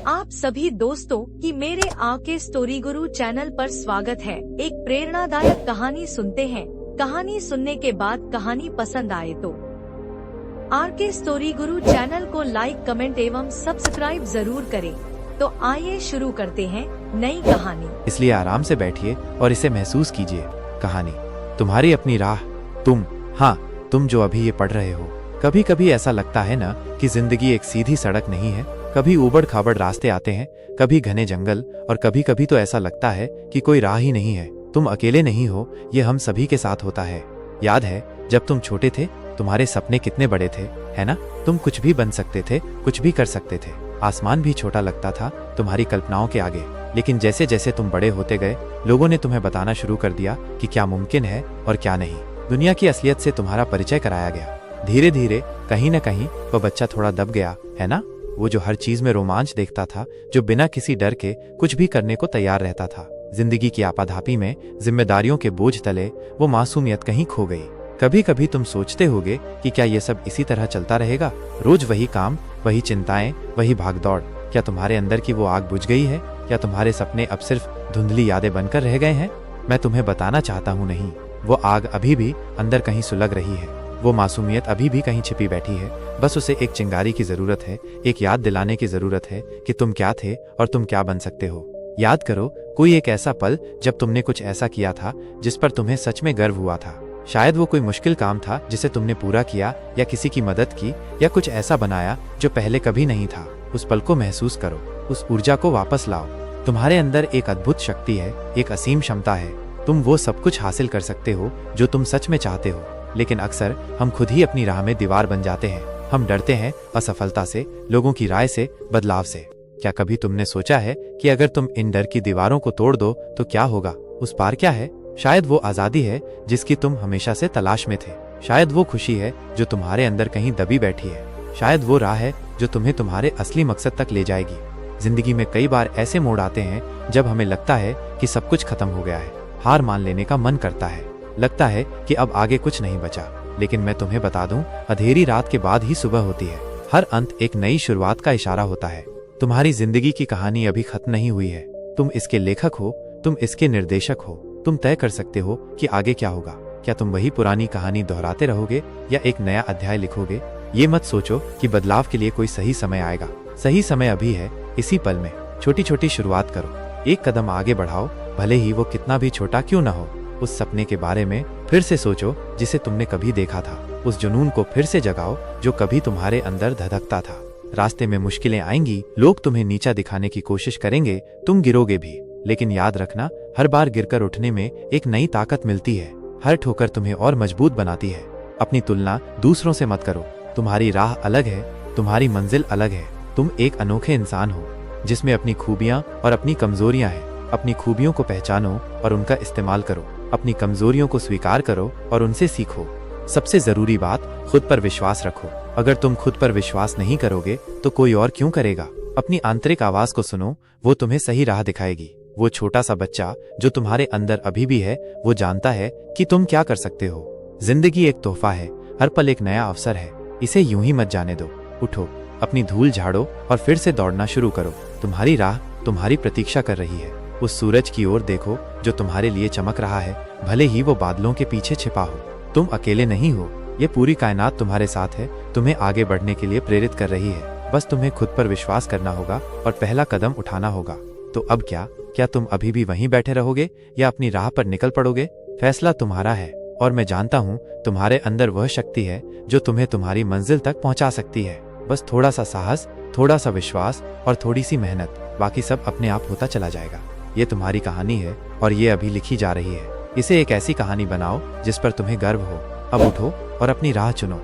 आप सभी दोस्तों की मेरे आके स्टोरी गुरु चैनल पर स्वागत है। एक प्रेरणादायक कहानी सुनते हैं। कहानी सुनने के बाद कहानी पसंद आए तो आके स्टोरी गुरु चैनल को लाइक, कमेंट एवं सब्सक्राइब जरूर करें। तो आइए शुरू करते हैं नई कहानी। इसलिए आराम से बैठिए और इसे महसूस कीजिए। कहानी तुम्हारी अपनी राह। तुम जो अभी ये पढ़ रहे हो। कभी कभी ऐसा लगता है ना कि जिंदगी एक सीधी सड़क नहीं है। कभी उबड़ खाबड़ रास्ते आते हैं, कभी घने जंगल, और कभी कभी तो ऐसा लगता है कि कोई राह ही नहीं है। तुम अकेले नहीं हो, ये हम सभी के साथ होता है। याद है जब तुम छोटे थे, तुम्हारे सपने कितने बड़े थे, है ना? तुम कुछ भी बन सकते थे, कुछ भी कर सकते थे। आसमान भी छोटा लगता था तुम्हारी कल्पनाओं के आगे। लेकिन जैसे जैसे तुम बड़े होते गए, लोगों ने तुम्हें बताना शुरू कर दिया कि क्या मुमकिन है और क्या नहीं। दुनिया की असलियत से तुम्हारा परिचय कराया गया। धीरे धीरे कहीं न कहीं वो बच्चा थोड़ा दब गया, है ना? वो जो हर चीज में रोमांच देखता था, जो बिना किसी डर के कुछ भी करने को तैयार रहता था। जिंदगी की आपाधापी में, जिम्मेदारियों के बोझ तले वो मासूमियत कहीं खो गई। कभी कभी तुम सोचते होगे कि क्या ये सब इसी तरह चलता रहेगा? रोज वही काम, वही चिंताएं, वही भागदौड़। क्या तुम्हारे अंदर की वो आग बुझ गई है? क्या तुम्हारे सपने अब सिर्फ धुंधली यादें बनकर रह गए हैं? मैं तुम्हें बताना चाहता हूँ, नहीं, वो आग अभी भी अंदर कहीं सुलग रही है। वो मासूमियत अभी भी कहीं छिपी बैठी है। बस उसे एक चिंगारी की जरूरत है, एक याद दिलाने की जरूरत है कि तुम क्या थे और तुम क्या बन सकते हो। याद करो कोई एक ऐसा पल जब तुमने कुछ ऐसा किया था जिस पर तुम्हें सच में गर्व हुआ था। शायद वो कोई मुश्किल काम था जिसे तुमने पूरा किया, या किसी की मदद की, या कुछ ऐसा बनाया जो पहले कभी नहीं था। उस पल को महसूस करो, उस ऊर्जा को वापस लाओ। तुम्हारे अंदर एक अद्भुत शक्ति है, एक असीम क्षमता है। तुम वो सब कुछ हासिल कर सकते हो जो तुम सच में चाहते हो। लेकिन अक्सर हम खुद ही अपनी राह में दीवार बन जाते हैं। हम डरते हैं असफलता से, लोगों की राय से, बदलाव से। क्या कभी तुमने सोचा है कि अगर तुम इन डर की दीवारों को तोड़ दो तो क्या होगा? उस पार क्या है? शायद वो आजादी है जिसकी तुम हमेशा से तलाश में थे। शायद वो खुशी है जो तुम्हारे अंदर कहीं दबी बैठी है। शायद वो राह है जो तुम्हें तुम्हारे असली मकसद तक ले जाएगी। जिंदगी में कई बार ऐसे मोड़ आते हैं जब हमें लगता है कि सब कुछ खत्म हो गया है। हार मान लेने का मन करता है। लगता है कि अब आगे कुछ नहीं बचा। लेकिन मैं तुम्हें बता दूं, अंधेरी रात के बाद ही सुबह होती है। हर अंत एक नई शुरुआत का इशारा होता है। तुम्हारी जिंदगी की कहानी अभी खत्म नहीं हुई है। तुम इसके लेखक हो, तुम इसके निर्देशक हो। तुम तय कर सकते हो कि आगे क्या होगा। क्या तुम वही पुरानी कहानी दोहराते रहोगे या एक नया अध्याय लिखोगे? ये मत सोचो कि बदलाव के लिए कोई सही समय आएगा। सही समय अभी है, इसी पल में। छोटी छोटी शुरुआत करो, एक कदम आगे बढ़ाओ, भले ही वो कितना भी छोटा क्यों न हो। उस सपने के बारे में फिर से सोचो जिसे तुमने कभी देखा था। उस जुनून को फिर से जगाओ जो कभी तुम्हारे अंदर धधकता था। रास्ते में मुश्किलें आएंगी, लोग तुम्हें नीचा दिखाने की कोशिश करेंगे, तुम गिरोगे भी। लेकिन याद रखना, हर बार गिरकर उठने में एक नई ताकत मिलती है। हर ठोकर तुम्हें और मजबूत बनाती है। अपनी तुलना दूसरों से मत करो। तुम्हारी राह अलग है, तुम्हारी मंजिल अलग है। तुम एक अनोखे इंसान हो जिसमें अपनी खूबियां और अपनी कमजोरियां हैं। अपनी खूबियों को पहचानो और उनका इस्तेमाल करो। अपनी कमजोरियों को स्वीकार करो और उनसे सीखो। सबसे जरूरी बात, खुद पर विश्वास रखो। अगर तुम खुद पर विश्वास नहीं करोगे तो कोई और क्यों करेगा? अपनी आंतरिक आवाज को सुनो, वो तुम्हें सही राह दिखाएगी। वो छोटा सा बच्चा जो तुम्हारे अंदर अभी भी है, वो जानता है कि तुम क्या कर सकते हो। जिंदगी एक तोहफा है, हर पल एक नया अवसर है। इसे यूं ही मत जाने दो। उठो, अपनी धूल झाड़ो और फिर से दौड़ना शुरू करो। तुम्हारी राह तुम्हारी प्रतीक्षा कर रही है। उस सूरज की ओर देखो जो तुम्हारे लिए चमक रहा है, भले ही वो बादलों के पीछे छिपा हो। तुम अकेले नहीं हो, ये पूरी कायनात तुम्हारे साथ है, तुम्हें आगे बढ़ने के लिए प्रेरित कर रही है। बस तुम्हें खुद पर विश्वास करना होगा और पहला कदम उठाना होगा। तो अब क्या तुम अभी भी वहीं बैठे रहोगे या अपनी राह पर निकल पड़ोगे? फैसला तुम्हारा है, और मैं जानता हूँ तुम्हारे अंदर वह शक्ति है जो तुम्हें तुम्हारी मंजिल तक पहुँचा सकती है। बस थोड़ा सा साहस, थोड़ा सा विश्वास और थोड़ी सी मेहनत, बाकी सब अपने आप होता चला जाएगा। ये तुम्हारी कहानी है और ये अभी लिखी जा रही है। इसे एक ऐसी कहानी बनाओ जिस पर तुम्हें गर्व हो। अब उठो और अपनी राह चुनो।